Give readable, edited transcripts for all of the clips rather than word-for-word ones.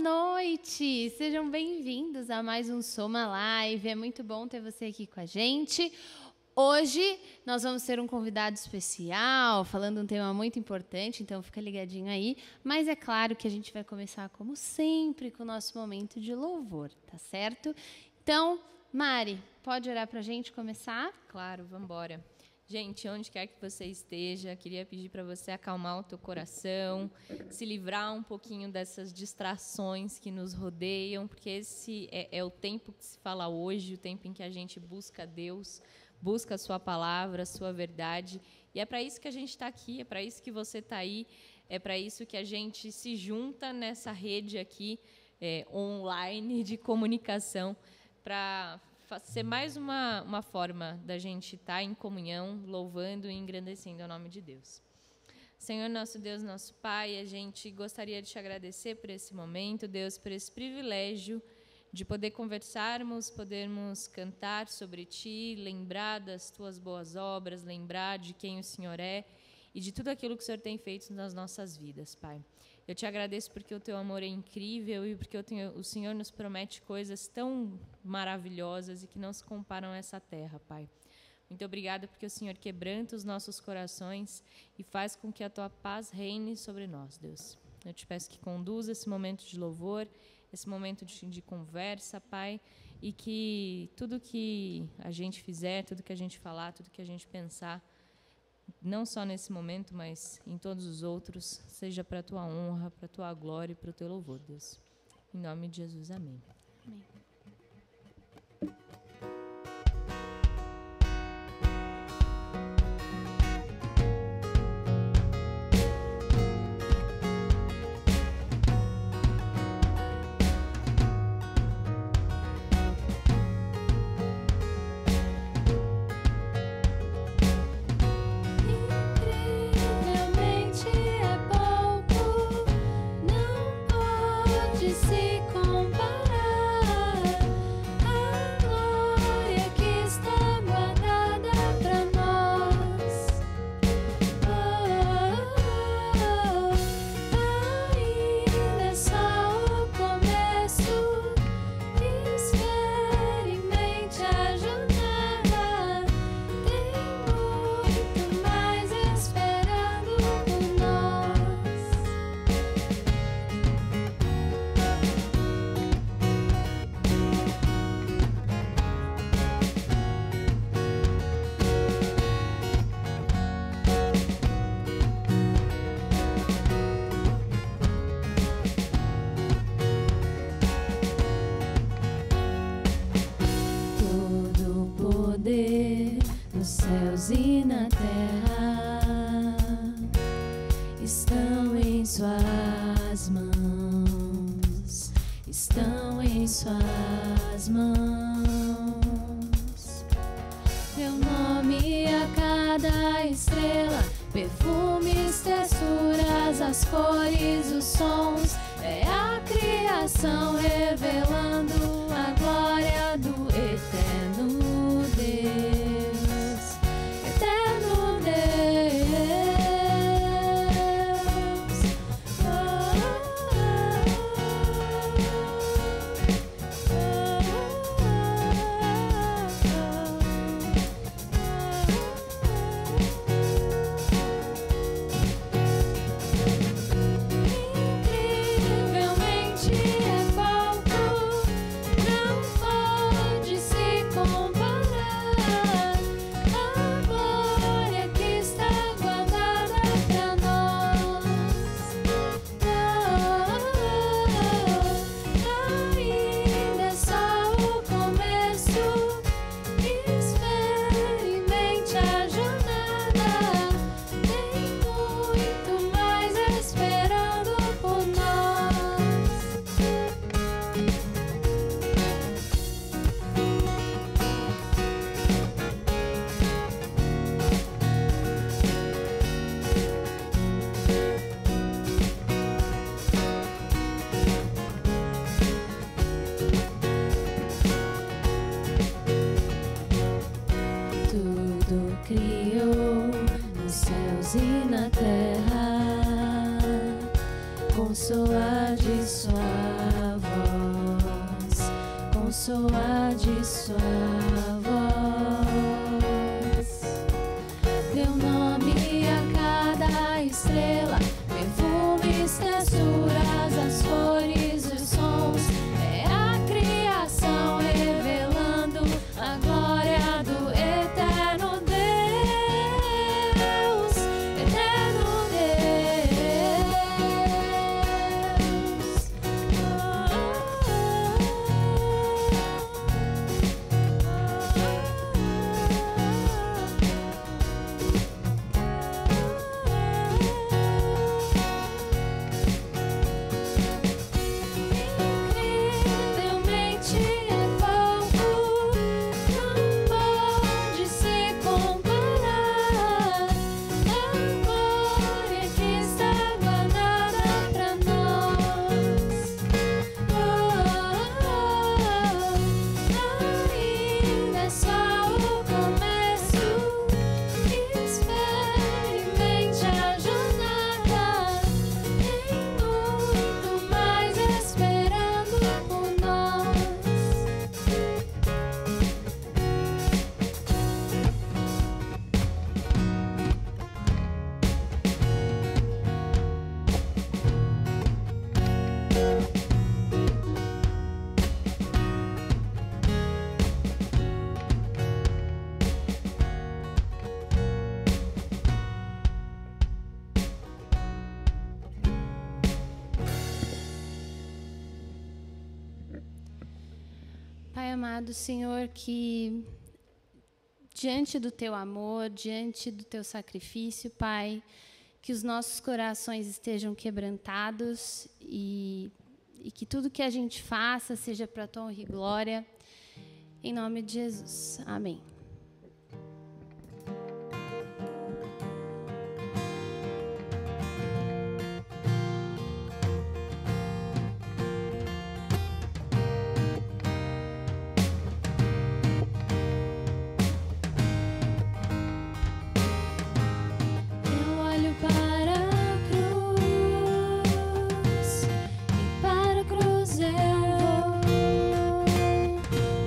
noite! Sejam bem-vindos a mais um Soma Live. É muito bom ter você aqui com a gente. Hoje nós vamos ter um convidado especial, falando um tema muito importante, então fica ligadinho aí. Mas é claro que a gente vai começar, como sempre, com o nosso momento de louvor, tá certo? Então, Mari, pode orar para a gente começar? Claro, vamos embora. Gente, onde quer que você esteja, queria pedir para você acalmar o teu coração, se livrar um pouquinho dessas distrações que nos rodeiam, porque esse é o tempo que se fala hoje, o tempo em que a gente busca Deus, busca a sua palavra, a sua verdade, e é para isso que a gente está aqui, é para isso que você está aí, é para isso que a gente se junta nessa rede aqui online de comunicação, para ser mais uma forma da gente estar em comunhão, louvando e engrandecendo o nome de Deus. Senhor, nosso Deus, nosso Pai, a gente gostaria de te agradecer por esse momento, Deus, por esse privilégio de poder conversarmos, podermos cantar sobre Ti, lembrar das Tuas boas obras, lembrar de quem o Senhor é e de tudo aquilo que o Senhor tem feito nas nossas vidas, Pai. Eu te agradeço porque o Teu amor é incrível e porque o Senhor nos promete coisas tão maravilhosas e que não se comparam a essa terra, Pai. Muito obrigada porque o Senhor quebranta os nossos corações e faz com que a Tua paz reine sobre nós, Deus. Eu te peço que conduza esse momento de louvor, esse momento de conversa, Pai, e que tudo que a gente fizer, tudo que a gente falar, tudo que a gente pensar, não só nesse momento, mas em todos os outros, seja para a Tua honra, para a Tua glória e para o Teu louvor, Deus. Em nome de Jesus, amém. Amém. E na terra estão em suas mãos, estão em suas mãos. Teu nome a cada estrela, perfumes, texturas, as cores, os sons, é a criação revelando a glória do eterno Deus. e na terra, com soar de suas soar de sua voz. Teu nome a cada estrela, perfumes, texturas, as cores, os sons. É a criação revelando a glória do eterno Deus, eterno Deus. Incrivelmente é pouco, não pode se comparar. A glória que está guardada pra nós. Ainda é só o começo. Experimente a jornada. Tem muito mais esperando por nós. Pai amado, Senhor, que diante do Teu amor, diante do Teu sacrifício, Pai, que os nossos corações estejam quebrantados e que tudo que a gente faça seja para a Tua honra e glória. Em nome de Jesus. Amém. Eu olho para a cruz e para a cruz eu vou.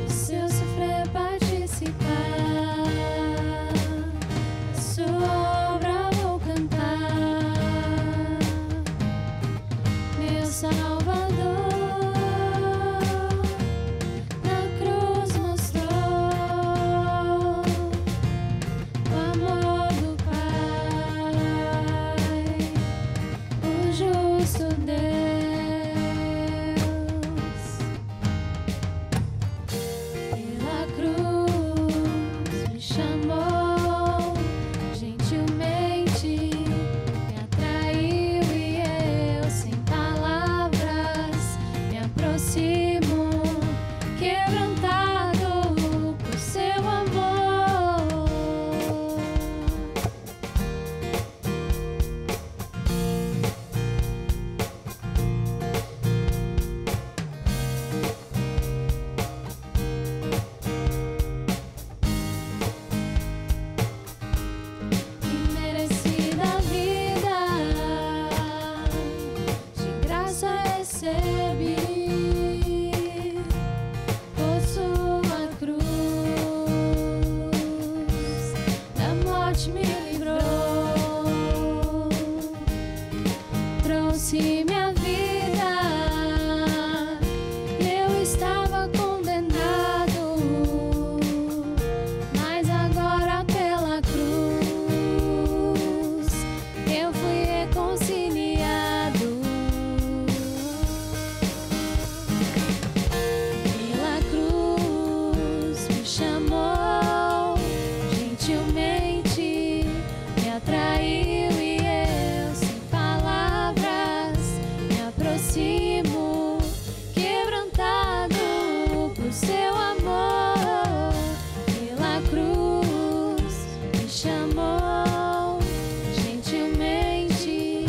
E se eu sofrer participar, a sua obra vou cantar. Meu Salvador na cruz mostrou o amor do Pai, o justo Deus. Pela cruz me chamou gentilmente, me atraiu e eu, sem palavras, me aproximo, quebrantado por seu amor. Imerecida vida, de graça recebi, por sua cruz, da morte me livrou, trouxe minha vida, eu estava condenado, mas agora pela cruz eu fui reconciliado. Pela cruz me chamou gentilmente, me atraiu e eu, sem palavras, me aproximo, quebrantado por seu amor. Pela cruz me chamou gentilmente,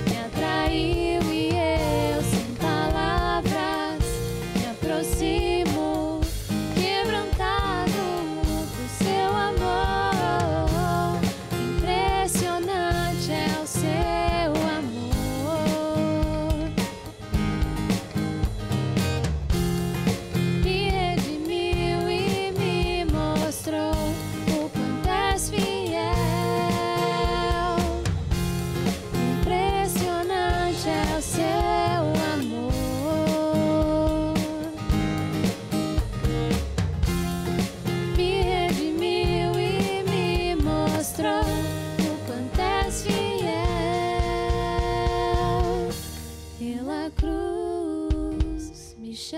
me atraiu e eu, sem palavras, me aproximo, quebrantado por seu amor. Impressionante é o seu amor. Me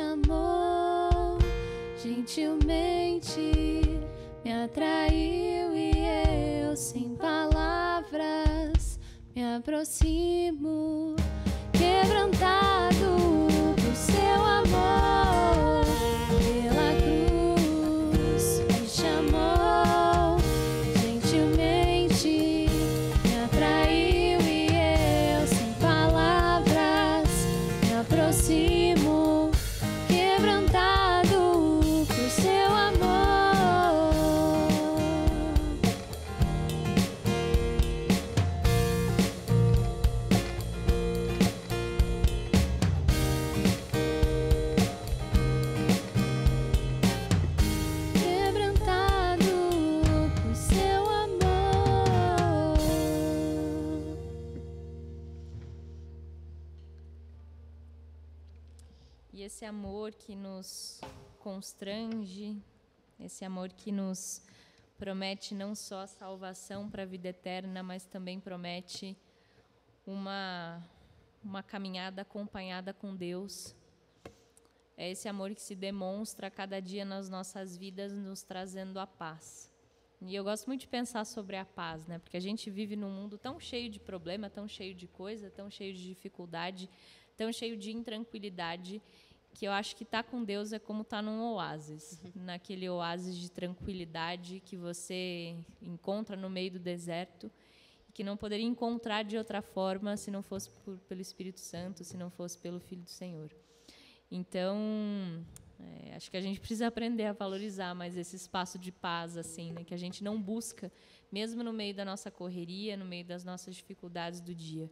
chamou, gentilmente me atraiu e eu, sem palavras, me aproximo, quebrantado por seu amor, pela cruz me chamou, gentilmente me atraiu e eu, sem palavras, me aproximo, quebrantado por seu amor. Quebrantado por seu amor. E esse amor que nos constrange, esse amor que nos promete não só a salvação para a vida eterna, mas também promete uma caminhada acompanhada com Deus. É esse amor que se demonstra a cada dia nas nossas vidas, nos trazendo a paz. E eu gosto muito de pensar sobre a paz, né? Porque a gente vive num mundo tão cheio de problema, tão cheio de coisa, tão cheio de dificuldade, tão cheio de intranquilidade, que eu acho que estar com Deus é como estar num oásis, naquele oásis de tranquilidade que você encontra no meio do deserto, que não poderia encontrar de outra forma se não fosse pelo Espírito Santo, se não fosse pelo Filho do Senhor. Então, acho que a gente precisa aprender a valorizar mais esse espaço de paz, assim, né, que a gente não busca, mesmo no meio da nossa correria, no meio das nossas dificuldades do dia.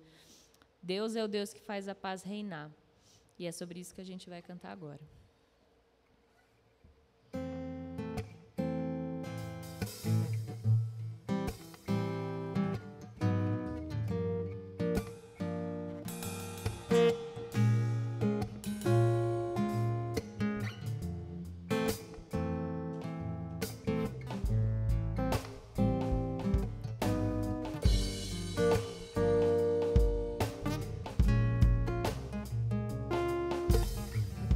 Deus é o Deus que faz a paz reinar. E é sobre isso que a gente vai cantar agora.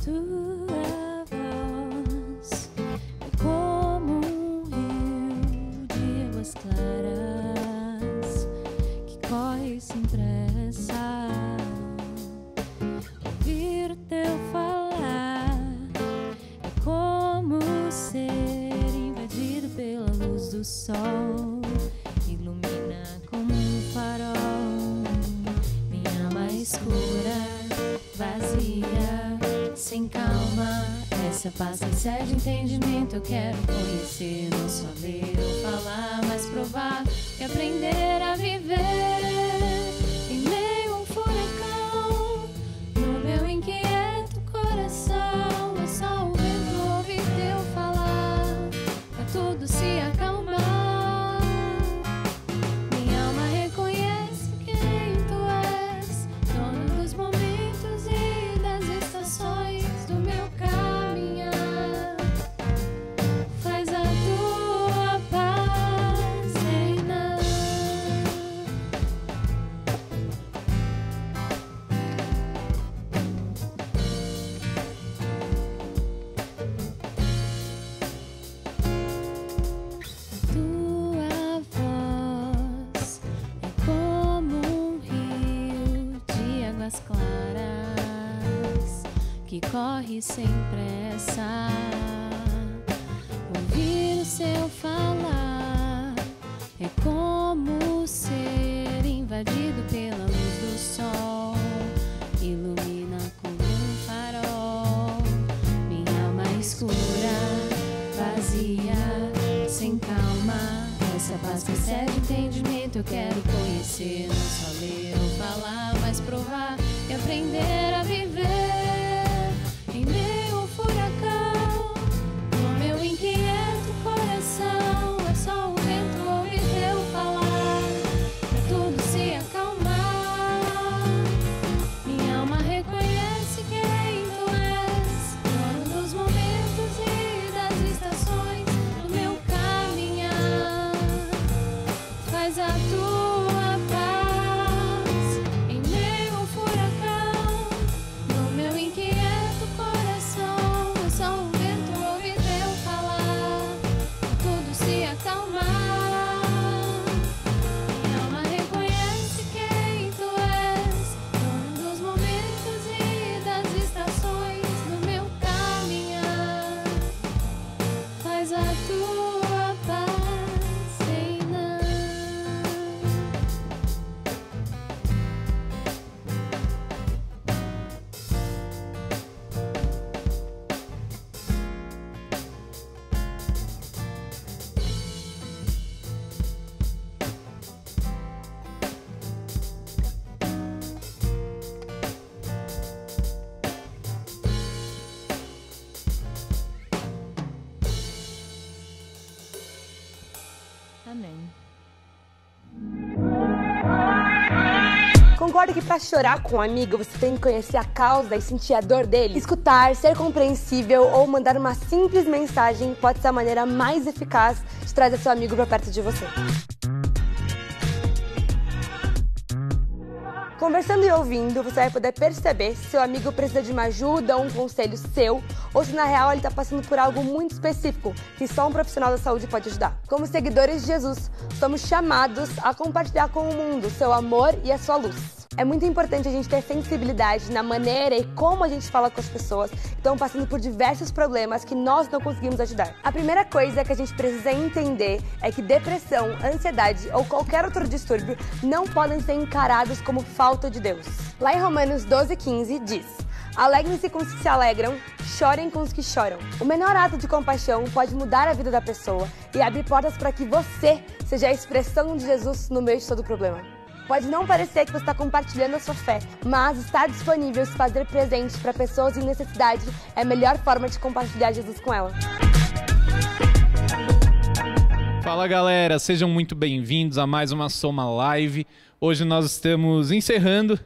Tua voz é como um rio de águas claras que corre sem pressa. Ouvir o teu falar é como ser invadido pela luz do sol, ilumina como um farol minha alma escura, vazia, sem calma. Essa paz que excede entendimento eu quero conhecer, não só ler ou falar, mas provar e aprender a viver em meio a um furacão. No meu inquieto coração é só o vento ouvir teu falar pra tudo se acalmar. Minha alma reconhece quem tu és, dono dos momentos e das estações do meu caminhar. Faz a tua paz reinar. Tua voz é como um rio de águas claras que corre sem pressa. Ouvir o seu falar é como ser invadido pela luz do sol, ilumina como um farol minha alma escura, vazia, sem calma. Essa paz que excede entendimento eu quero conhecer, não só ler ou falar, mas provar e aprender a viver em meio ao furacão. No meu inquieto coração é só o vento ouvir teu falar pra tudo se acalmar. Minha alma reconhece quem tu és, dono dos momentos e das estações do meu caminhar. Faz a tua paz em meio ao furacão. No meu concorda que para chorar com um amigo você tem que conhecer a causa e sentir a dor dele? Escutar, ser compreensível ou mandar uma simples mensagem pode ser a maneira mais eficaz de trazer seu amigo para perto de você. Conversando e ouvindo, você vai poder perceber se seu amigo precisa de uma ajuda ou um conselho seu, ou se na real ele está passando por algo muito específico que só um profissional da saúde pode ajudar. Como seguidores de Jesus, somos chamados a compartilhar com o mundo seu amor e a sua luz. É muito importante a gente ter sensibilidade na maneira e como a gente fala com as pessoas que estão passando por diversos problemas que nós não conseguimos ajudar. A primeira coisa que a gente precisa entender é que depressão, ansiedade ou qualquer outro distúrbio não podem ser encarados como falta de Deus. Lá em Romanos 12:15 diz: alegrem-se com os que se alegram, chorem com os que choram. O menor ato de compaixão pode mudar a vida da pessoa e abrir portas para que você seja a expressão de Jesus no meio de todo o problema. Pode não parecer que você está compartilhando a sua fé, mas estar disponível e se fazer presente para pessoas em necessidade é a melhor forma de compartilhar Jesus com ela. Fala galera, sejam muito bem-vindos a mais uma Soma Live. Hoje nós estamos encerrando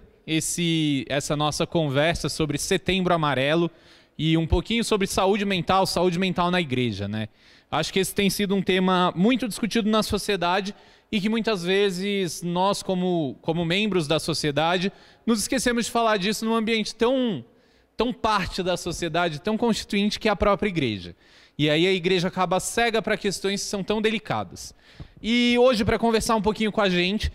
essa nossa conversa sobre Setembro Amarelo e um pouquinho sobre saúde mental na igreja, né? Acho que esse tem sido um tema muito discutido na sociedade e que muitas vezes nós, como membros da sociedade, nos esquecemos de falar disso num ambiente tão parte da sociedade, tão constituinte que é a própria igreja. E aí a igreja acaba cega para questões que são tão delicadas. E hoje, para conversar um pouquinho com a gente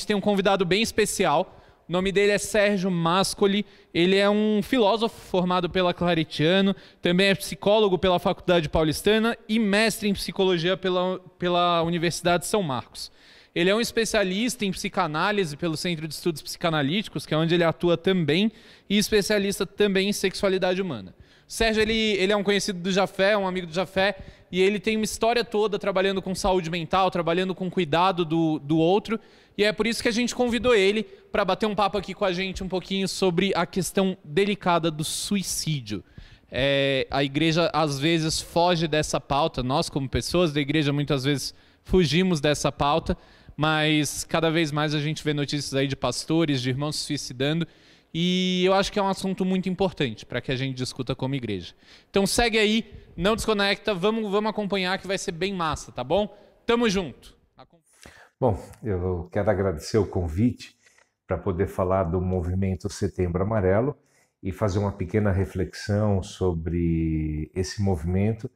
tem um convidado bem especial. O nome dele é Sérgio Mascoli, ele é um filósofo formado pela Claretiano, também é psicólogo pela Faculdade Paulistana e mestre em psicologia pela Universidade de São Marcos. Ele é um especialista em psicanálise pelo Centro de Estudos Psicanalíticos, que é onde ele atua também, e especialista também em sexualidade humana. O Sérgio ele é um conhecido do Jafé, um amigo do Jafé, e ele tem uma história toda trabalhando com saúde mental, trabalhando com cuidado do outro, e é por isso que a gente convidou ele para bater um papo aqui com a gente um pouquinho sobre a questão delicada do suicídio. A igreja às vezes foge dessa pauta, nós como pessoas da igreja muitas vezes fugimos dessa pauta, mas cada vez mais a gente vê notícias aí de pastores, de irmãos se suicidando, e eu acho que é um assunto muito importante para que a gente discuta como igreja. Então segue aí, não desconecta, vamos acompanhar que vai ser bem massa, tá bom? Tamo junto! Bom, eu quero agradecer o convite para poder falar do movimento Setembro Amarelo e fazer uma pequena reflexão sobre esse movimento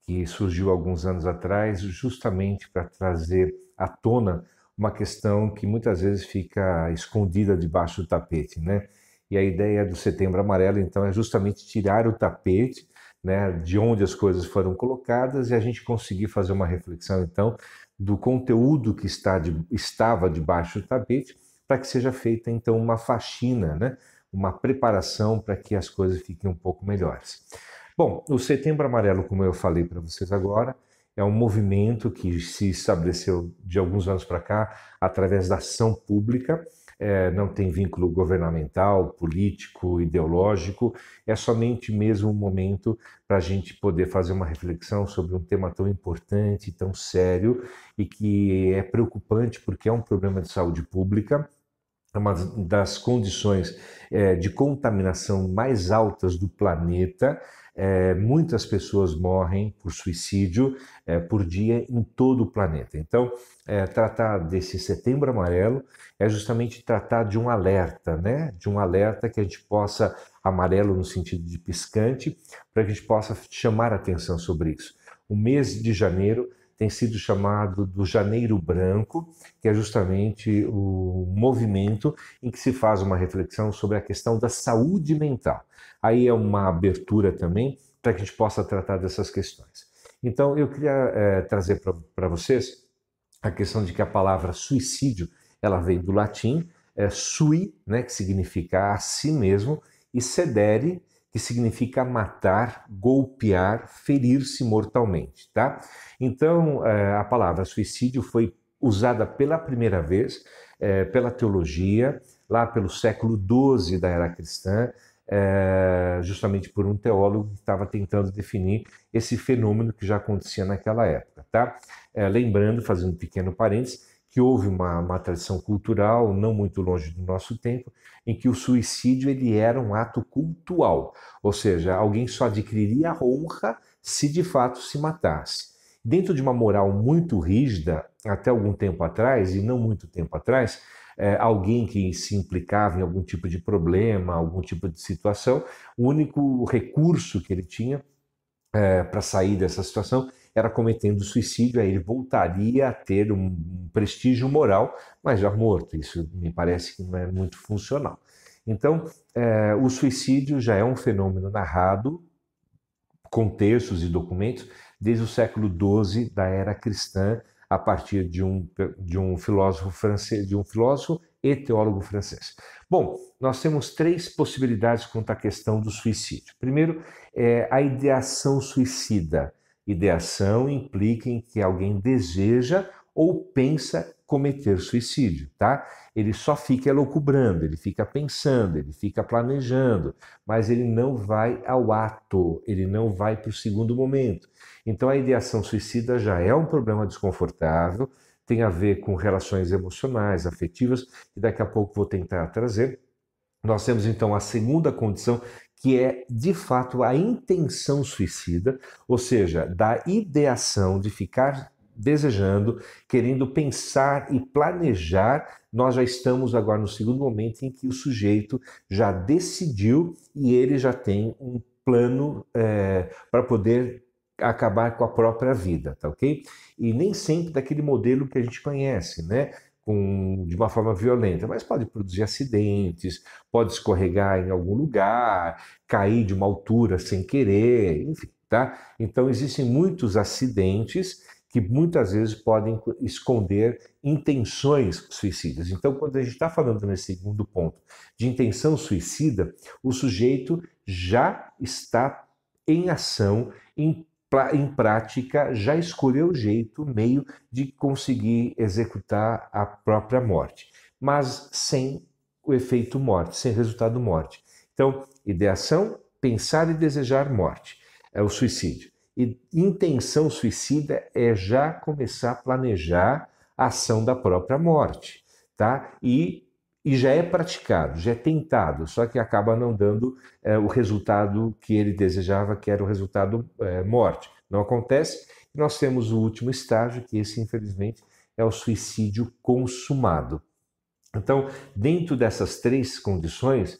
que surgiu alguns anos atrás, justamente para trazer à tona uma questão que muitas vezes fica escondida debaixo do tapete, né? E a ideia do Setembro Amarelo, então, é justamente tirar o tapete, né, de onde as coisas foram colocadas e a gente conseguir fazer uma reflexão, então, do conteúdo que estava debaixo do tapete, para que seja feita, então, uma faxina, né? Uma preparação para que as coisas fiquem um pouco melhores. Bom, o Setembro Amarelo, como eu falei para vocês agora, é um movimento que se estabeleceu de alguns anos para cá através da ação pública, não tem vínculo governamental, político, ideológico, é somente mesmo um momento para a gente poder fazer uma reflexão sobre um tema tão importante, tão sério e que é preocupante porque é um problema de saúde pública, é uma das condições de contaminação mais altas do planeta. Muitas pessoas morrem por suicídio por dia em todo o planeta. Então, tratar desse Setembro Amarelo é justamente tratar de um alerta, né? De um alerta que a gente possa, amarelo no sentido de piscante, para que a gente possa chamar a atenção sobre isso. O mês de janeiro tem sido chamado do Janeiro Branco, que é justamente o movimento em que se faz uma reflexão sobre a questão da saúde mental. Aí é uma abertura também para que a gente possa tratar dessas questões. Então, eu queria trazer para vocês a questão de que a palavra suicídio, ela vem do latim, sui, né, que significa a si mesmo, e sedere, que significa matar, golpear, ferir-se mortalmente, tá? Então, a palavra suicídio foi usada pela primeira vez pela teologia, lá pelo século XII da era cristã, justamente por um teólogo que estava tentando definir esse fenômeno que já acontecia naquela época, tá? Lembrando, fazendo um pequeno parênteses, que houve uma tradição cultural, não muito longe do nosso tempo, em que o suicídio ele era um ato cultual, ou seja, alguém só adquiriria a honra se de fato se matasse. Dentro de uma moral muito rígida, até algum tempo atrás, e não muito tempo atrás, alguém que se implicava em algum tipo de problema, algum tipo de situação, o único recurso que ele tinha para sair dessa situação era cometendo suicídio, aí ele voltaria a ter um prestígio moral, mas já morto. Isso me parece que não é muito funcional. Então, o suicídio já é um fenômeno narrado, com textos e documentos, desde o século XII da era cristã, a partir de um filósofo francês, de um filósofo e teólogo francês. Bom, nós temos 3 possibilidades quanto à questão do suicídio. Primeiro, a ideação suicida. Ideação implica em que alguém deseja ou pensa cometer suicídio, tá? Ele só fica elucubrando, ele fica pensando, ele fica planejando, mas ele não vai ao ato, ele não vai para o segundo momento. Então a ideação suicida já é um problema desconfortável, tem a ver com relações emocionais, afetivas, e daqui a pouco vou tentar trazer. Nós temos então a segunda condição, que é de fato a intenção suicida, ou seja, da ideação de ficar desejando, querendo pensar e planejar. Nós já estamos agora no segundo momento em que o sujeito já decidiu e ele já tem um plano para poder acabar com a própria vida, tá ok? E nem sempre daquele modelo que a gente conhece, né? De uma forma violenta, mas pode produzir acidentes, pode escorregar em algum lugar, cair de uma altura sem querer, enfim, tá? Então existem muitos acidentes que muitas vezes podem esconder intenções suicidas. Então, quando a gente está falando nesse segundo ponto de intenção suicida, o sujeito já está em ação, em prática, já escolheu o jeito, o meio de conseguir executar a própria morte, mas sem o efeito morte, sem resultado morte. Então, ideação, pensar e desejar morte, é o suicídio. E intenção suicida é já começar a planejar a ação da própria morte, tá? E já é praticado, já é tentado, só que acaba não dando o resultado que ele desejava, que era o resultado morte. Não acontece. Nós temos o último estágio, que esse, infelizmente, é o suicídio consumado. Então, dentro dessas 3 condições,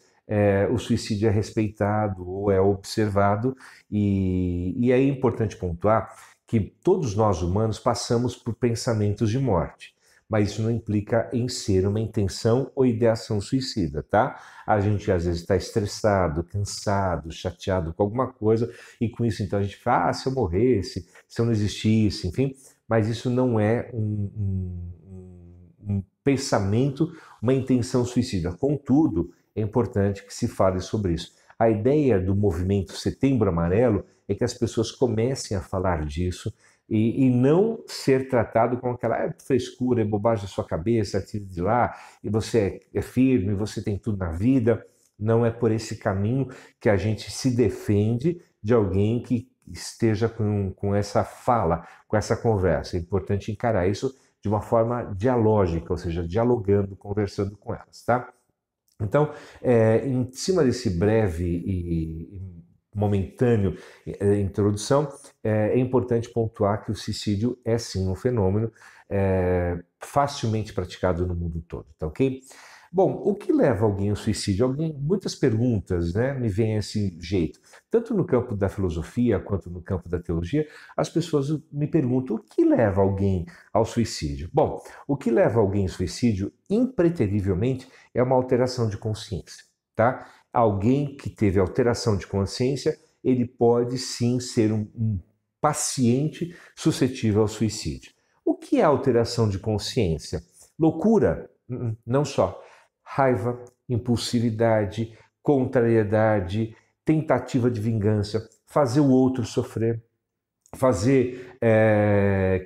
o suicídio é respeitado ou é observado, e é importante pontuar que todos nós humanos passamos por pensamentos de morte, mas isso não implica em ser uma intenção ou ideação suicida, tá? A gente às vezes está estressado, cansado, chateado com alguma coisa, e com isso então a gente fala, se eu morresse, se eu não existisse, enfim, mas isso não é um pensamento, uma intenção suicida. Contudo, é importante que se fale sobre isso. A ideia do movimento Setembro Amarelo é que as pessoas comecem a falar disso e não ser tratado com aquela frescura, é bobagem da sua cabeça, tira de lá, e você é firme, você tem tudo na vida. Não é por esse caminho que a gente se defende de alguém que esteja com essa fala, com essa conversa. É importante encarar isso de uma forma dialógica, ou seja, dialogando, conversando com elas, tá? Então, em cima desse breve e momentâneo introdução, é importante pontuar que o suicídio é sim um fenômeno facilmente praticado no mundo todo, tá ok? Bom, o que leva alguém ao suicídio? Muitas perguntas, né, me vêm desse jeito. Tanto no campo da filosofia quanto no campo da teologia, as pessoas me perguntam o que leva alguém ao suicídio. Bom, o que leva alguém ao suicídio, impreterivelmente, é uma alteração de consciência, tá? Alguém que teve alteração de consciência, ele pode sim ser um paciente suscetível ao suicídio. O que é alteração de consciência? Loucura? Não só. Raiva, impulsividade, contrariedade, tentativa de vingança, fazer o outro sofrer,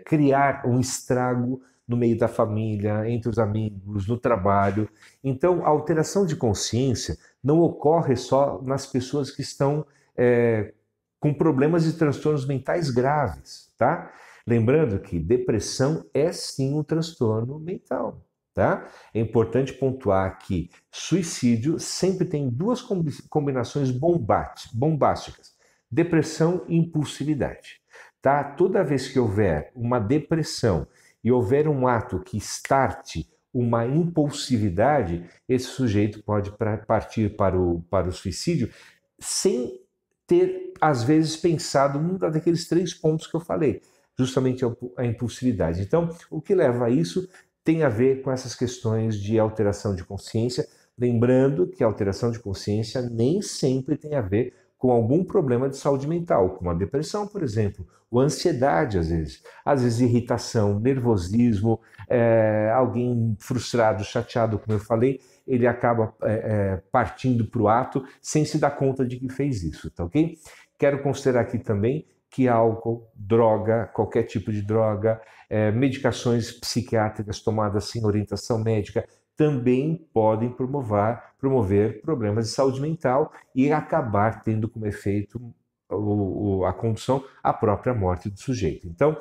criar um estrago no meio da família, entre os amigos, no trabalho. Então, a alteração de consciência não ocorre só nas pessoas que estão com problemas e transtornos mentais graves, tá? Lembrando que depressão é sim um transtorno mental. Tá? É importante pontuar que suicídio sempre tem duas combinações bombásticas: depressão e impulsividade. Tá? Toda vez que houver uma depressão e houver um ato que starte uma impulsividade, esse sujeito pode partir para o suicídio sem ter, às vezes, pensado num daqueles 3 pontos que eu falei, justamente a impulsividade. Então, o que leva a isso tem a ver com essas questões de alteração de consciência, lembrando que a alteração de consciência nem sempre tem a ver com algum problema de saúde mental, como a depressão, por exemplo, ou a ansiedade, às vezes irritação, nervosismo, alguém frustrado, chateado, como eu falei, ele acaba partindo para o ato sem se dar conta de que fez isso, tá ok? Quero considerar aqui também que álcool, droga, qualquer tipo de droga, medicações psiquiátricas tomadas sem orientação médica também podem promover problemas de saúde mental e acabar tendo como efeito a condução à própria morte do sujeito. Então,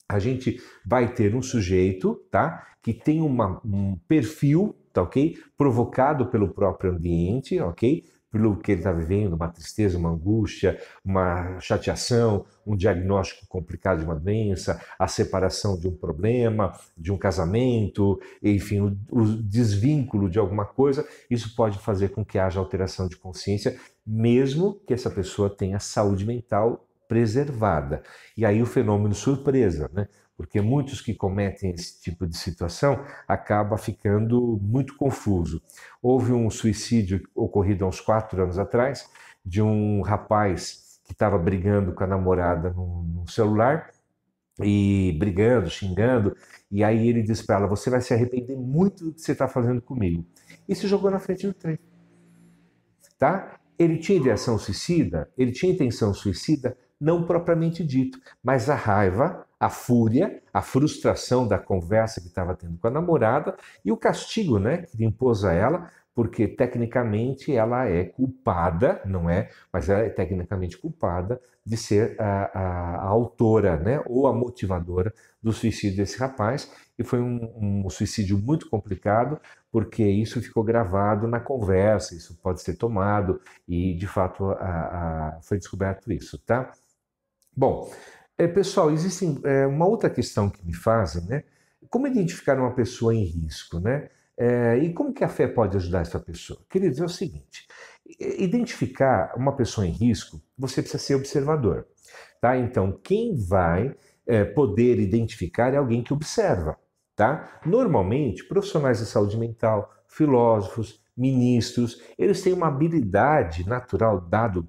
a gente vai ter um sujeito, tá, que tem um perfil, tá, ok, provocado pelo próprio ambiente, ok, pelo que ele está vivendo, uma tristeza, uma angústia, uma chateação, um diagnóstico complicado de uma doença, a separação de um problema, de um casamento, enfim, o desvínculo de alguma coisa, isso pode fazer com que haja alteração de consciência, mesmo que essa pessoa tenha saúde mental preservada. E aí o fenômeno surpresa, né? Porque muitos que cometem esse tipo de situação acaba ficando muito confuso. Houve um suicídio ocorrido há uns 4 anos atrás, de um rapaz que estava brigando com a namorada no celular, e brigando, xingando, e aí ele disse para ela: você vai se arrepender muito do que você está fazendo comigo. E se jogou na frente do trem. Tá? Ele tinha ideação suicida? Ele tinha intenção suicida? Não propriamente dito, mas a raiva, a fúria, a frustração da conversa que estava tendo com a namorada e o castigo, né, que impôs a ela, porque tecnicamente ela é culpada, não é? Mas ela é tecnicamente culpada de ser a autora, né, ou a motivadora do suicídio desse rapaz. E foi um suicídio muito complicado, porque isso ficou gravado na conversa, isso pode ser tomado e, de fato, foi descoberto isso, tá? Bom, pessoal, existe uma outra questão que me fazem, né? Como identificar uma pessoa em risco, né? E como que a fé pode ajudar essa pessoa? Queridos, é o seguinte: identificar uma pessoa em risco, você precisa ser observador, tá? Então, quem vai poder identificar é alguém que observa, tá? Normalmente, profissionais de saúde mental, filósofos, ministros, eles têm uma habilidade natural, dado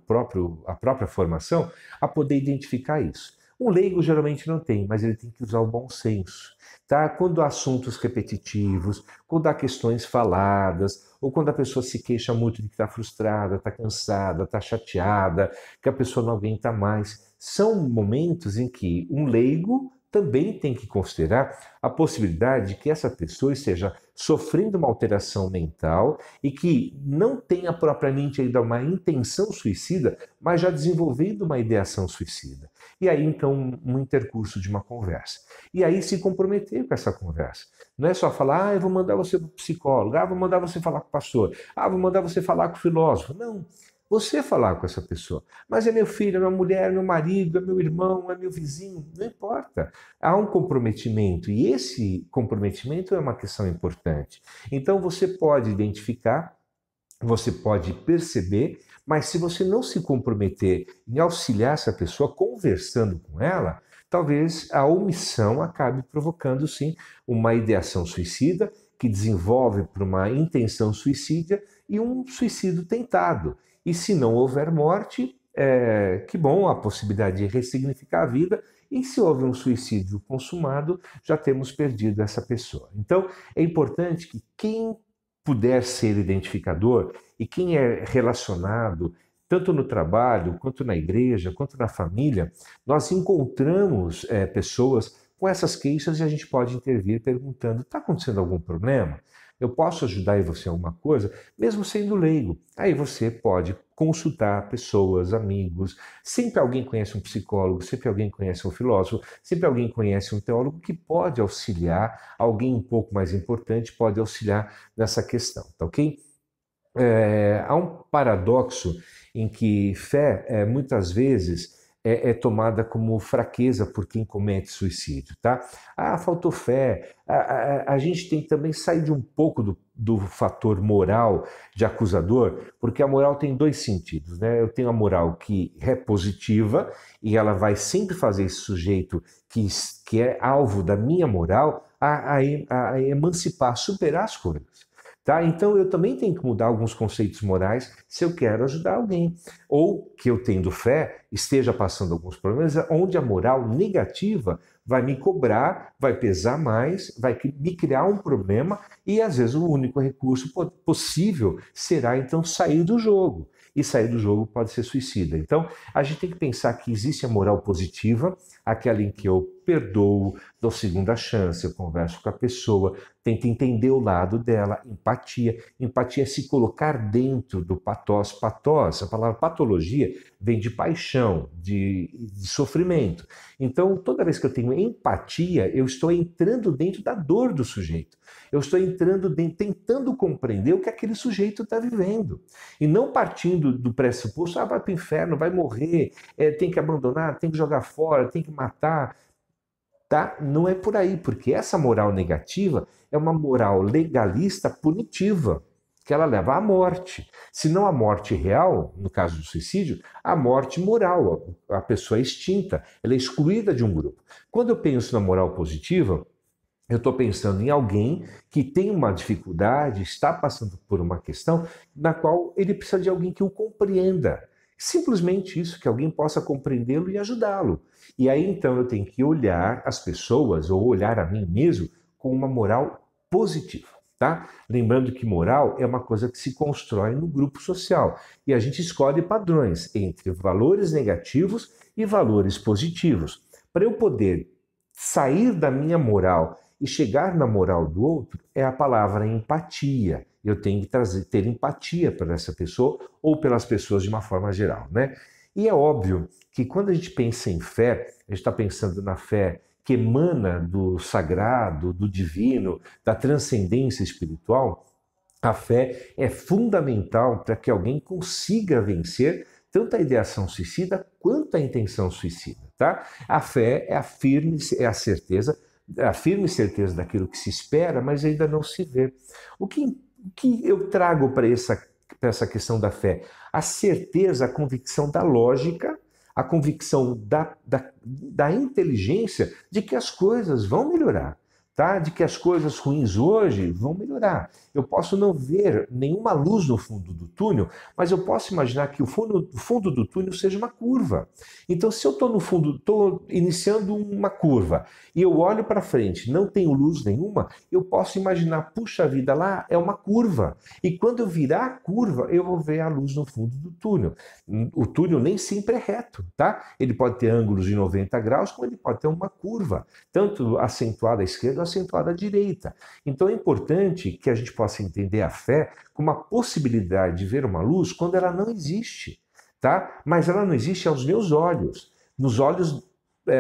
a própria formação, a poder identificar isso. Um leigo geralmente não tem, mas ele tem que usar o bom senso. Tá? Quando há assuntos repetitivos, quando há questões faladas, ou quando a pessoa se queixa muito de que está frustrada, está cansada, está chateada, que a pessoa não aguenta mais, são momentos em que um leigo também tem que considerar a possibilidade de que essa pessoa esteja sofrendo uma alteração mental e que não tenha propriamente ainda uma intenção suicida, mas já desenvolvendo uma ideação suicida. E aí, então, um intercurso de uma conversa. E aí se comprometer com essa conversa. Não é só falar: eu vou mandar você para o psicólogo, vou mandar você falar com o pastor, vou mandar você falar com o filósofo. Não. Você falar com essa pessoa. Mas é meu filho, é minha mulher, é meu marido, é meu irmão, é meu vizinho, não importa. Há um comprometimento e esse comprometimento é uma questão importante. Então você pode identificar, você pode perceber, mas se você não se comprometer em auxiliar essa pessoa, conversando com ela, talvez a omissão acabe provocando sim uma ideação suicida que desenvolve para uma intenção suicida e um suicídio tentado. E se não houver morte, que bom, a possibilidade de ressignificar a vida. E se houve um suicídio consumado, já temos perdido essa pessoa. Então, é importante que quem puder ser identificador e quem é relacionado, tanto no trabalho, quanto na igreja, quanto na família, nós encontramos pessoas com essas queixas e a gente pode intervir perguntando: está acontecendo algum problema? Eu posso ajudar em você em alguma coisa, mesmo sendo leigo. Aí você pode consultar pessoas, amigos. Sempre alguém conhece um psicólogo, sempre alguém conhece um filósofo, sempre alguém conhece um teólogo que pode auxiliar, alguém um pouco mais importante pode auxiliar nessa questão, tá ok? Há um paradoxo em que fé, muitas vezes, é tomada como fraqueza por quem comete suicídio, tá? Ah, faltou fé. A gente tem que também sair de um pouco do fator moral de acusador, porque a moral tem dois sentidos, né? Eu tenho a moral que é positiva e ela vai sempre fazer esse sujeito que é alvo da minha moral a emancipar, superar as coisas. Tá? Então eu também tenho que mudar alguns conceitos morais se eu quero ajudar alguém. Ou que eu, tendo fé, esteja passando alguns problemas onde a moral negativa vai me cobrar, vai pesar mais, vai me criar um problema e às vezes o único recurso possível será então sair do jogo. E sair do jogo pode ser suicida. Então a gente tem que pensar que existe a moral positiva, aquela em que eu perdoo, dou segunda chance, eu converso com a pessoa, tento entender o lado dela, empatia. Empatia é se colocar dentro do pathos. Pathos, a palavra patologia, vem de paixão, de sofrimento. Então, toda vez que eu tenho empatia, eu estou entrando dentro da dor do sujeito. Eu estou entrando dentro, tentando compreender o que aquele sujeito está vivendo. E não partindo do pressuposto, vai para o inferno, vai morrer, tem que abandonar, tem que jogar fora, tem que matar. Tá? Não é por aí, porque essa moral negativa é uma moral legalista punitiva, que ela leva à morte. Se não a morte real, no caso do suicídio, a morte moral. A pessoa é extinta, ela é excluída de um grupo. Quando eu penso na moral positiva, eu estou pensando em alguém que tem uma dificuldade, está passando por uma questão na qual ele precisa de alguém que o compreenda. Simplesmente isso, que alguém possa compreendê-lo e ajudá-lo. E aí então eu tenho que olhar as pessoas ou olhar a mim mesmo com uma moral positiva, tá? Lembrando que moral é uma coisa que se constrói no grupo social e a gente escolhe padrões entre valores negativos e valores positivos. Para eu poder sair da minha moral e chegar na moral do outro é a palavra empatia. Eu tenho que ter empatia por essa pessoa ou pelas pessoas de uma forma geral, né? E é óbvio que quando a gente pensa em fé, a gente está pensando na fé que emana do sagrado, do divino, da transcendência espiritual. A fé é fundamental para que alguém consiga vencer tanto a ideação suicida quanto a intenção suicida, tá? A fé é a firme certeza daquilo que se espera, mas ainda não se vê. O que eu trago para essa questão da fé? A certeza, a convicção da lógica, a convicção da inteligência de que as coisas vão melhorar, tá? De que as coisas ruins hoje vão melhorar. Eu posso não ver nenhuma luz no fundo do túnel, mas eu posso imaginar que o fundo do túnel seja uma curva. Então, se eu estou no fundo, estou iniciando uma curva e eu olho para frente, não tenho luz nenhuma, eu posso imaginar, puxa vida, lá é uma curva. E quando eu virar a curva, eu vou ver a luz no fundo do túnel. O túnel nem sempre é reto, tá? Ele pode ter ângulos de 90 graus, como ele pode ter uma curva, tanto acentuada à esquerda ou acentuada à direita. Então é importante que a gente possa entender a fé como uma possibilidade de ver uma luz quando ela não existe, tá? Mas ela não existe aos meus olhos, nos olhos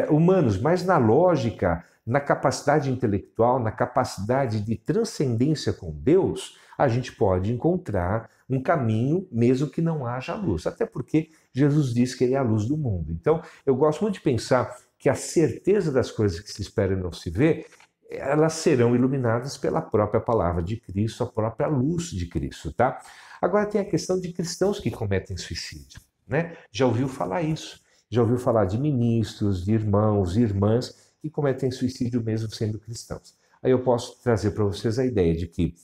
humanos, mas na lógica, na capacidade intelectual, na capacidade de transcendência com Deus, a gente pode encontrar um caminho mesmo que não haja luz. Até porque Jesus disse que ele é a luz do mundo. Então, eu gosto muito de pensar que a certeza das coisas que se espera e não se vê, elas serão iluminadas pela própria palavra de Cristo, a própria luz de Cristo, tá? Agora tem a questão de cristãos que cometem suicídio, né? Já ouviu falar isso? Já ouviu falar de ministros, de irmãos e irmãs que cometem suicídio mesmo sendo cristãos? Aí eu posso trazer para vocês a ideia de que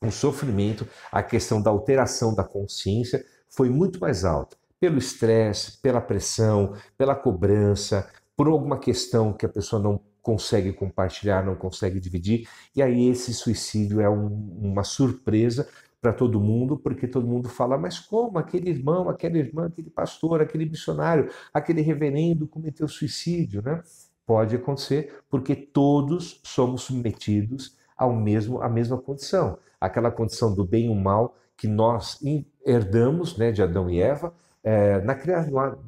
o sofrimento, a questão da alteração da consciência foi muito mais alta pelo estresse, pela pressão, pela cobrança, por alguma questão que a pessoa não consegue compartilhar, não consegue dividir, e aí esse suicídio é uma surpresa para todo mundo, porque todo mundo fala, mas como aquele irmão, aquela irmã, aquele pastor, aquele missionário, aquele reverendo cometeu suicídio, né? Pode acontecer, porque todos somos submetidos a mesma condição, aquela condição do bem e o mal que nós herdamos, né, de Adão e Eva,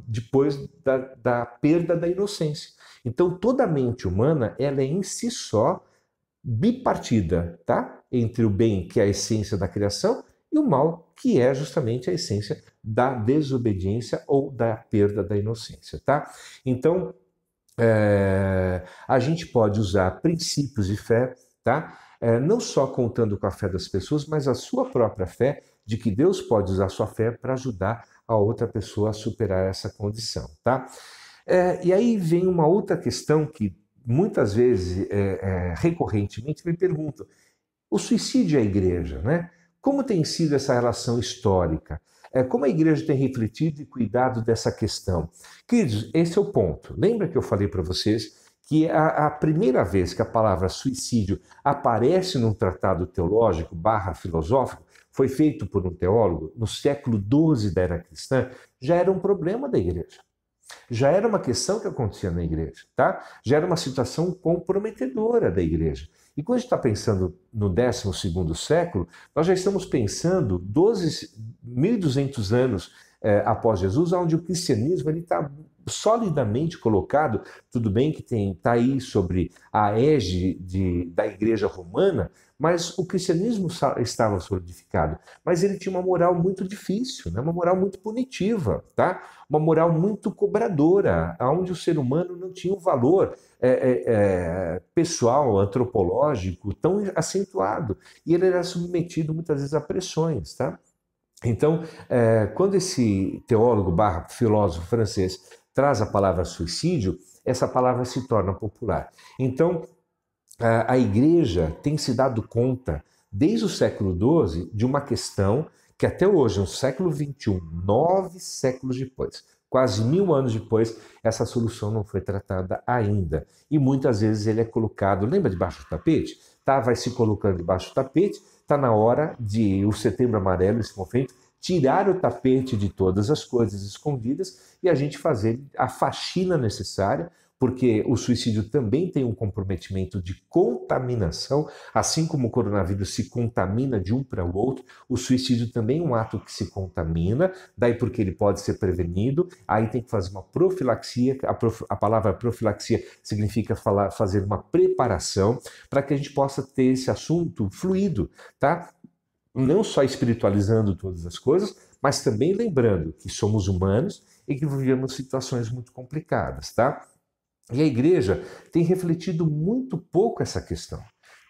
depois da perda da inocência. Então, toda a mente humana, ela é em si só bipartida, tá? Entre o bem, que é a essência da criação, e o mal, que é justamente a essência da desobediência ou da perda da inocência, tá? Então, a gente pode usar princípios de fé, tá? Não só contando com a fé das pessoas, mas a sua própria fé, de que Deus pode usar a sua fé para ajudar a outra pessoa a superar essa condição, tá? E aí vem uma outra questão que muitas vezes, recorrentemente, me perguntam: o suicídio e a igreja, né? Como tem sido essa relação histórica? Como a igreja tem refletido e cuidado dessa questão? Queridos, esse é o ponto. Lembra que eu falei para vocês que a primeira vez que a palavra suicídio aparece num tratado teológico / filosófico foi feito por um teólogo no século XII da era cristã? Já era um problema da igreja. Já era uma questão que acontecia na igreja, tá? Já era uma situação comprometedora da igreja. E quando a gente está pensando no 12º século, nós já estamos pensando 1.200 anos após Jesus, onde o cristianismo está solidamente colocado. Tudo bem que está aí sobre a égide da igreja romana, mas o cristianismo estava solidificado. Mas ele tinha uma moral muito difícil, né? Uma moral muito punitiva, tá? Uma moral muito cobradora, onde o ser humano não tinha um valor pessoal, antropológico tão acentuado. E ele era submetido muitas vezes a pressões, tá? Então, quando esse teólogo / filósofo francês traz a palavra suicídio, essa palavra se torna popular. Então, a igreja tem se dado conta, desde o século XII, de uma questão que até hoje, no século XXI, 9 séculos depois, quase 1000 anos depois, essa solução não foi tratada ainda. E muitas vezes ele é colocado, lembra debaixo do tapete? Tá, vai se colocando debaixo do tapete, está na hora de o Setembro Amarelo, esse movimento, tirar o tapete de todas as coisas escondidas e a gente fazer a faxina necessária, porque o suicídio também tem um comprometimento de contaminação, assim como o coronavírus se contamina de um para o outro, o suicídio também é um ato que se contamina, daí porque ele pode ser prevenido, aí tem que fazer uma profilaxia, a palavra profilaxia significa fazer uma preparação para que a gente possa ter esse assunto fluido, tá? Não só espiritualizando todas as coisas, mas também lembrando que somos humanos e que vivemos situações muito complicadas, tá? E a igreja tem refletido muito pouco essa questão,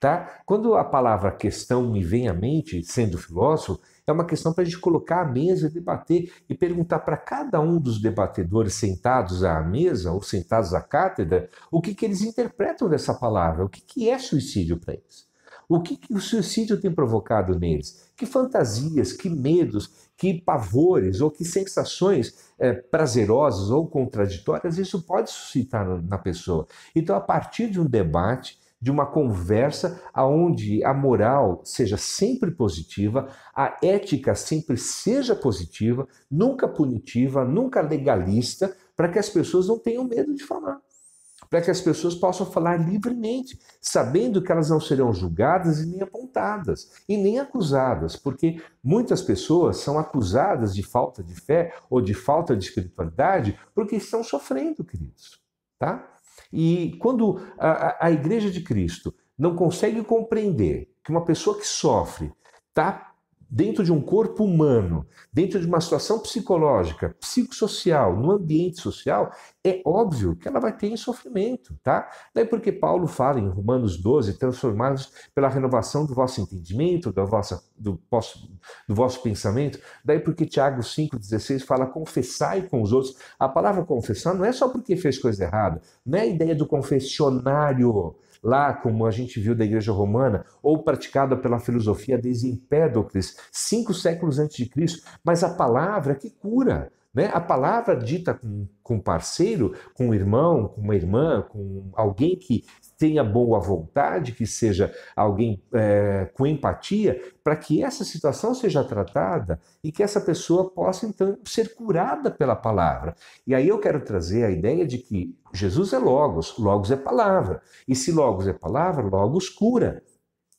tá? Quando a palavra questão me vem à mente, sendo filósofo, é uma questão para a gente colocar à mesa, debater e perguntar para cada um dos debatedores sentados à mesa ou sentados à cátedra o que eles interpretam dessa palavra, o que é suicídio para eles. O que o suicídio tem provocado neles? Que fantasias, que medos, que pavores ou que sensações prazerosas ou contraditórias isso pode suscitar na pessoa. Então, a partir de um debate, de uma conversa onde a moral seja sempre positiva, a ética sempre seja positiva, nunca punitiva, nunca legalista, para que as pessoas não tenham medo de falar. Para que as pessoas possam falar livremente, sabendo que elas não serão julgadas e nem apontadas, e nem acusadas, porque muitas pessoas são acusadas de falta de fé ou de falta de espiritualidade porque estão sofrendo, queridos, tá? E quando a Igreja de Cristo não consegue compreender que uma pessoa que sofre está dentro de um corpo humano, dentro de uma situação psicológica, psicossocial, no ambiente social, é óbvio que ela vai ter sofrimento, tá? Daí porque Paulo fala em Romanos 12, transformados pela renovação do vosso entendimento, do vosso pensamento. Daí porque Tiago 5,16 fala confessai com os outros. A palavra confessar não é só porque fez coisa errada, não é a ideia do confessionário, lá, como a gente viu da Igreja Romana, ou praticada pela filosofia desde Empédocles, 5 séculos antes de Cristo, mas a palavra que cura, né? A palavra dita com um parceiro, com um irmão, com uma irmã, com alguém que tenha boa vontade, que seja alguém com empatia, para que essa situação seja tratada e que essa pessoa possa, então, ser curada pela palavra. E aí eu quero trazer a ideia de que Jesus é Logos, Logos é palavra. E se Logos é palavra, Logos cura.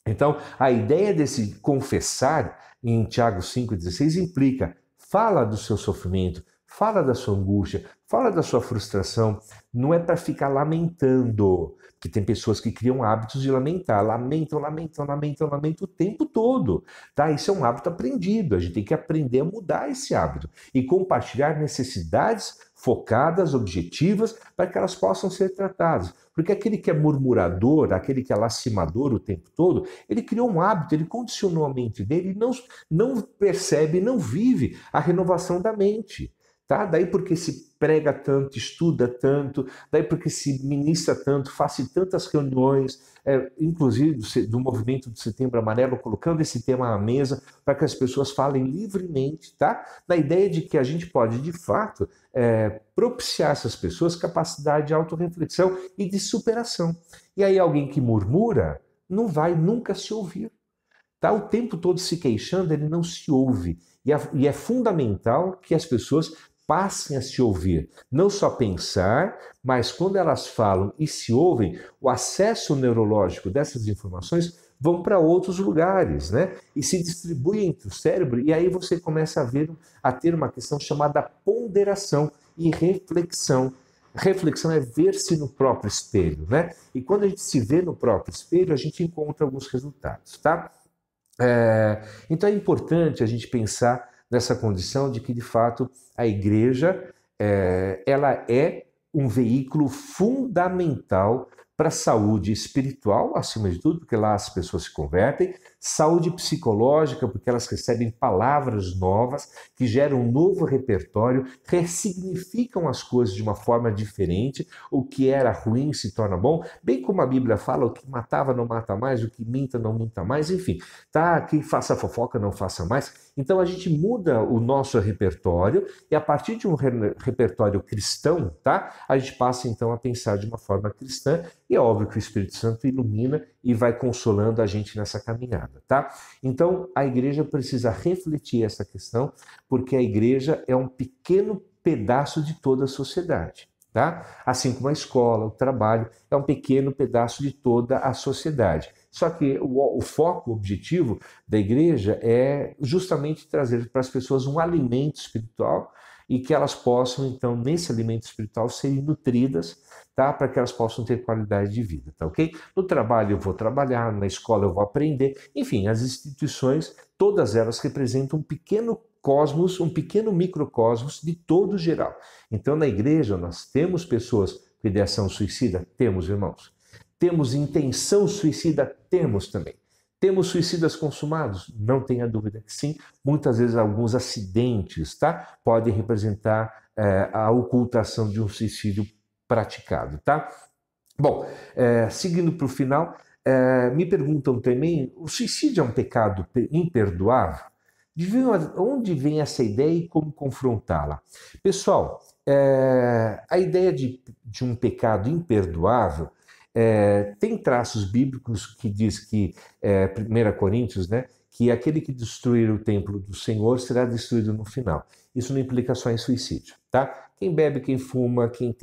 Então, a ideia desse confessar em Tiago 5,16 implica, fala do seu sofrimento, fala da sua angústia, fala da sua frustração. Não é para ficar lamentando, que tem pessoas que criam hábitos de lamentar, lamentam o tempo todo, tá? Isso é um hábito aprendido, a gente tem que aprender a mudar esse hábito e compartilhar necessidades focadas, objetivas, para que elas possam ser tratadas. Porque aquele que é murmurador, aquele que é lastimador o tempo todo, ele criou um hábito, ele condicionou a mente dele e não percebe, não vive a renovação da mente. Tá? Daí porque se prega tanto, estuda tanto, daí porque se ministra tanto, faz tantas reuniões, inclusive do movimento do Setembro Amarelo, colocando esse tema à mesa para que as pessoas falem livremente, tá? Na ideia de que a gente pode, de fato, propiciar a essas pessoas capacidade de autorreflexão e de superação. E aí alguém que murmura não vai nunca se ouvir. Tá? O tempo todo se queixando, ele não se ouve. E é fundamental que as pessoas passem a se ouvir, não só pensar, mas quando elas falam e se ouvem, o acesso neurológico dessas informações vão para outros lugares, né? E se distribuem entre o cérebro, e aí você começa a ter uma questão chamada ponderação e reflexão. Reflexão é ver-se no próprio espelho, né? E quando a gente se vê no próprio espelho, a gente encontra alguns resultados, tá? Então é importante a gente pensar nessa condição de que, de fato, a igreja ela é um veículo fundamental para a saúde espiritual, acima de tudo, porque lá as pessoas se convertem, saúde psicológica, porque elas recebem palavras novas que geram um novo repertório, ressignificam as coisas de uma forma diferente, o que era ruim se torna bom, bem como a Bíblia fala, o que matava não mata mais, o que minta não minta mais, enfim, tá? Quem faça fofoca não faça mais. Então a gente muda o nosso repertório e a partir de um repertório cristão, tá? A gente passa então a pensar de uma forma cristã e é óbvio que o Espírito Santo ilumina e vai consolando a gente nessa caminhada, tá? Então a igreja precisa refletir essa questão porque a igreja é um pequeno pedaço de toda a sociedade, tá? Assim como a escola, o trabalho é um pequeno pedaço de toda a sociedade. Só que o foco, o objetivo da igreja é justamente trazer para as pessoas um alimento espiritual e que elas possam, então, nesse alimento espiritual, serem nutridas, tá? Para que elas possam ter qualidade de vida, tá ok? No trabalho eu vou trabalhar, na escola eu vou aprender, enfim, as instituições, todas elas representam um pequeno cosmos, um pequeno microcosmos de todo geral. Então, na igreja, nós temos pessoas com ideação suicida? Temos, irmãos. Temos intenção suicida? Temos também. Temos suicidas consumados? Não tenha dúvida que sim. Muitas vezes alguns acidentes, tá? Podem representar a ocultação de um suicídio praticado, tá? Bom, seguindo para o final, me perguntam também, o suicídio é um pecado imperdoável? De onde vem essa ideia e como confrontá-la? Pessoal, a ideia de um pecado imperdoável tem traços bíblicos que diz que, 1 Coríntios, né, que aquele que destruir o templo do Senhor será destruído no final. Isso não implica só em suicídio, tá? Quem bebe, quem fuma, quem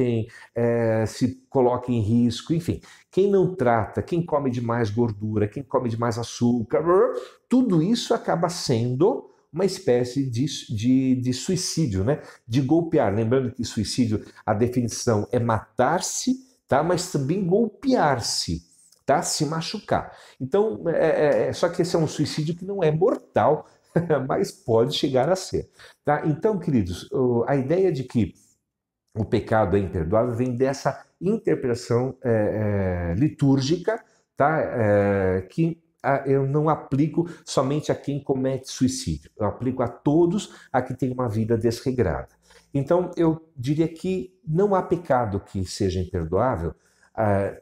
se coloca em risco, enfim, quem não trata, quem come demais gordura, quem come demais açúcar, tudo isso acaba sendo uma espécie de suicídio, né? De golpear. Lembrando que suicídio, a definição é matar-se, tá? Mas também golpear-se, tá? Se machucar. Então, só que esse é um suicídio que não é mortal, mas pode chegar a ser. Tá? Então, queridos, a ideia de que o pecado é imperdoável vem dessa interpretação litúrgica, tá? Que eu não aplico somente a quem comete suicídio, eu aplico a todos a que tem uma vida desregrada. Então, eu diria que não há pecado que seja imperdoável,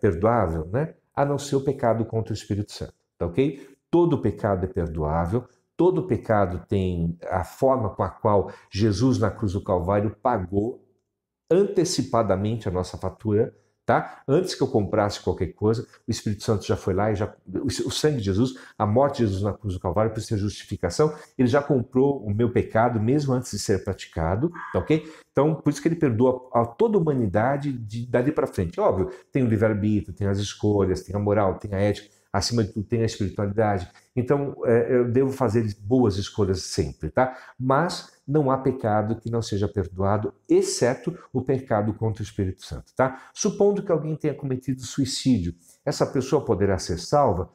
perdoável, né? A não ser o pecado contra o Espírito Santo, tá ok? Todo pecado é perdoável, todo pecado tem a forma com a qual Jesus na cruz do Calvário pagou antecipadamente a nossa fatura, tá? Antes que eu comprasse qualquer coisa, o Espírito Santo já foi lá e o sangue de Jesus, a morte de Jesus na cruz do Calvário precisa de justificação, ele já comprou o meu pecado mesmo antes de ser praticado, tá ok? Então, por isso que ele perdoa a toda a humanidade dali para frente. Óbvio, tem o livre-arbítrio, tem as escolhas, tem a moral, tem a ética, acima de tudo tem a espiritualidade. Então, eu devo fazer boas escolhas sempre, tá? Mas não há pecado que não seja perdoado, exceto o pecado contra o Espírito Santo, tá? Supondo que alguém tenha cometido suicídio, essa pessoa poderá ser salva?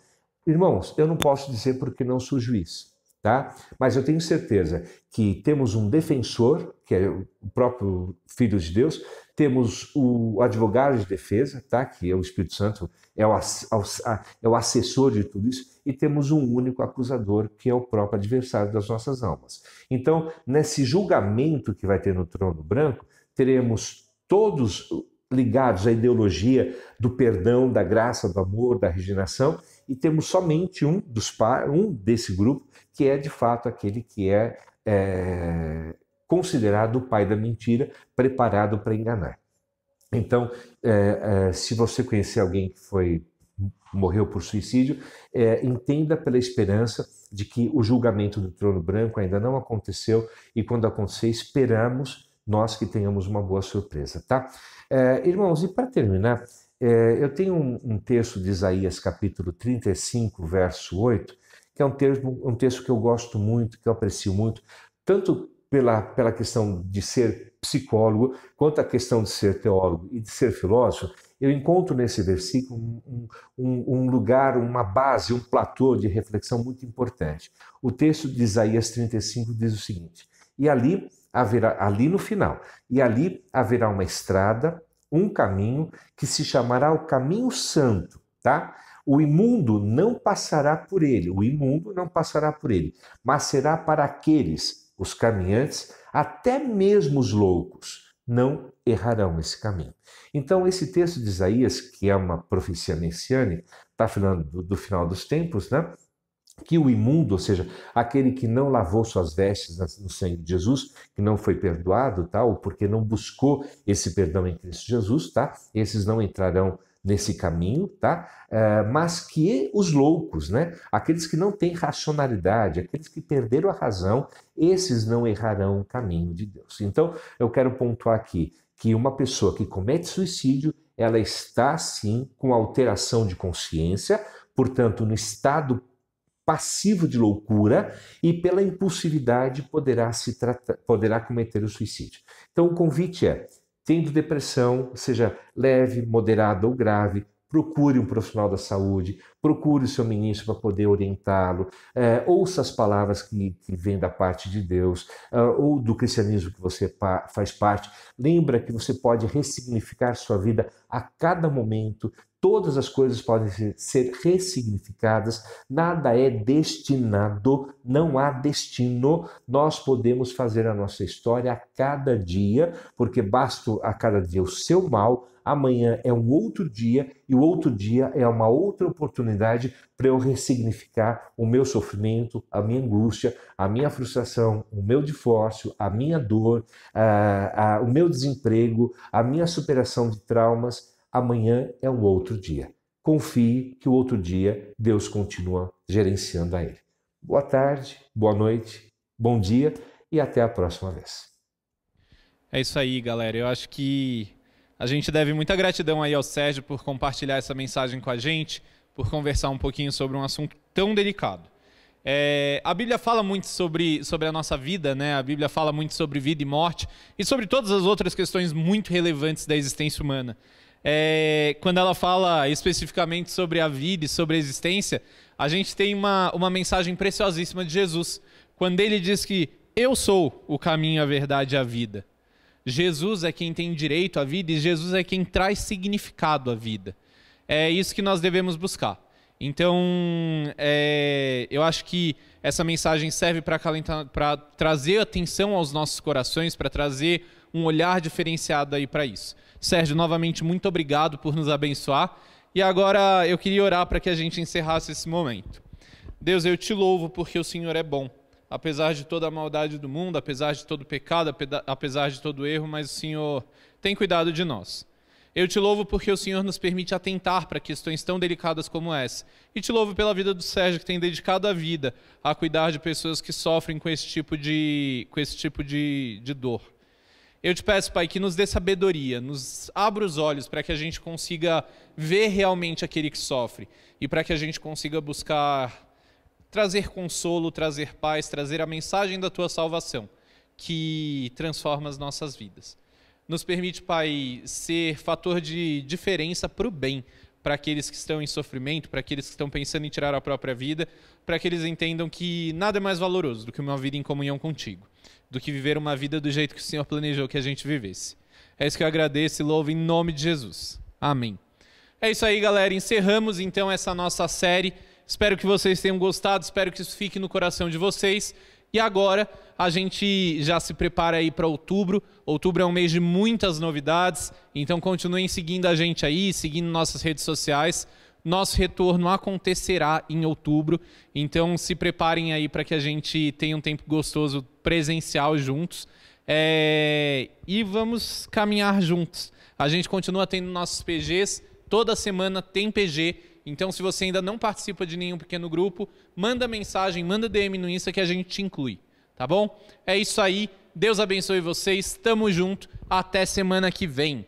Irmãos, eu não posso dizer porque não sou juiz, tá? Mas eu tenho certeza que temos um defensor, que é o próprio Filho de Deus, temos o advogado de defesa, tá? Que é o Espírito Santo, é o assessor de tudo isso, e temos um único acusador, que é o próprio adversário das nossas almas. Então, nesse julgamento que vai ter no trono branco, teremos todos ligados à ideologia do perdão, da graça, do amor, da regeneração, e temos somente um desse grupo que é de fato aquele que é considerado o pai da mentira, preparado para enganar. Então, se você conhecer alguém que morreu por suicídio, entenda pela esperança de que o julgamento do trono branco ainda não aconteceu, e quando acontecer, esperamos nós que tenhamos uma boa surpresa, tá? Irmãos, e para terminar, eu tenho um texto de Isaías capítulo 35, verso 8, que é um texto que eu gosto muito, que eu aprecio muito, tanto pela questão de ser psicólogo, quanto a questão de ser teólogo e de ser filósofo. Eu encontro nesse versículo um lugar, uma base, um platô de reflexão muito importante. O texto de Isaías 35 diz o seguinte: e ali no final, e ali haverá uma estrada, um caminho que se chamará o caminho santo, tá? O imundo não passará por ele, mas será para aqueles, os caminhantes, até mesmo os loucos, não errarão esse caminho. Então, esse texto de Isaías, que é uma profecia messiânica, está falando do final dos tempos, né? Que o imundo, ou seja, aquele que não lavou suas vestes no sangue de Jesus, que não foi perdoado, tá? Ou porque não buscou esse perdão em Cristo Jesus, tá? Esses não entrarão nesse caminho, tá? Mas que os loucos, né? Aqueles que não têm racionalidade, aqueles que perderam a razão, esses não errarão o caminho de Deus. Então, eu quero pontuar aqui que uma pessoa que comete suicídio, ela está, sim, com alteração de consciência, portanto, no estado passivo de loucura, e pela impulsividade poderá cometer o suicídio. Então, o convite é: tendo depressão, seja leve, moderada ou grave, procure um profissional da saúde, procure o seu ministro para poder orientá-lo, ouça as palavras que vêm da parte de Deus, ou do cristianismo que você faz parte. Lembra que você pode ressignificar sua vida a cada momento. Todas as coisas podem ser ressignificadas, nada é destinado, não há destino. Nós podemos fazer a nossa história a cada dia, porque basta a cada dia o seu mal, amanhã é um outro dia, e o outro dia é uma outra oportunidade para eu ressignificar o meu sofrimento, a minha angústia, a minha frustração, o meu divórcio, a minha dor, o meu desemprego, a minha superação de traumas. Amanhã é um outro dia. Confie que o outro dia Deus continua gerenciando a ele. Boa tarde, boa noite, bom dia e até a próxima vez. É isso aí, galera. Eu acho que a gente deve muita gratidão aí ao Sérgio por compartilhar essa mensagem com a gente, por conversar um pouquinho sobre um assunto tão delicado. A Bíblia fala muito sobre a nossa vida, né? A Bíblia fala muito sobre vida e morte e sobre todas as outras questões muito relevantes da existência humana. Quando ela fala especificamente sobre a vida e sobre a existência, a gente tem uma mensagem preciosíssima de Jesus, quando ele diz que eu sou o caminho, a verdade e a vida. Jesus é quem tem direito à vida e Jesus é quem traz significado à vida. É isso que nós devemos buscar. Então, eu acho que essa mensagem serve para trazer atenção aos nossos corações, para trazer um olhar diferenciado aí para isso. Sérgio, novamente, muito obrigado por nos abençoar. E agora eu queria orar para que a gente encerrasse esse momento. Deus, eu te louvo porque o Senhor é bom. Apesar de toda a maldade do mundo, apesar de todo o pecado, apesar de todo o erro, mas o Senhor tem cuidado de nós. Eu te louvo porque o Senhor nos permite atentar para questões tão delicadas como essa. E te louvo pela vida do Sérgio, que tem dedicado a vida a cuidar de pessoas que sofrem com esse tipo de dor. Eu te peço, Pai, que nos dê sabedoria, nos abra os olhos para que a gente consiga ver realmente aquele que sofre e para que a gente consiga buscar trazer consolo, trazer paz, trazer a mensagem da Tua salvação, que transforma as nossas vidas. Nos permite, Pai, ser fator de diferença para o bem, para aqueles que estão em sofrimento, para aqueles que estão pensando em tirar a própria vida, para que eles entendam que nada é mais valoroso do que uma vida em comunhão contigo, do que viver uma vida do jeito que o Senhor planejou que a gente vivesse. É isso que eu agradeço e louvo em nome de Jesus. Amém. É isso aí, galera. Encerramos então essa nossa série. Espero que vocês tenham gostado, espero que isso fique no coração de vocês. E agora a gente já se prepara aí para outubro. Outubro é um mês de muitas novidades, então continuem seguindo a gente aí, seguindo nossas redes sociais. Nosso retorno acontecerá em outubro, então se preparem aí para que a gente tenha um tempo gostoso presencial juntos. E vamos caminhar juntos. A gente continua tendo nossos PGs, toda semana tem PG. Então, se você ainda não participa de nenhum pequeno grupo, manda mensagem, manda DM no Insta que a gente te inclui, tá bom? É isso aí, Deus abençoe vocês, tamo junto, até semana que vem.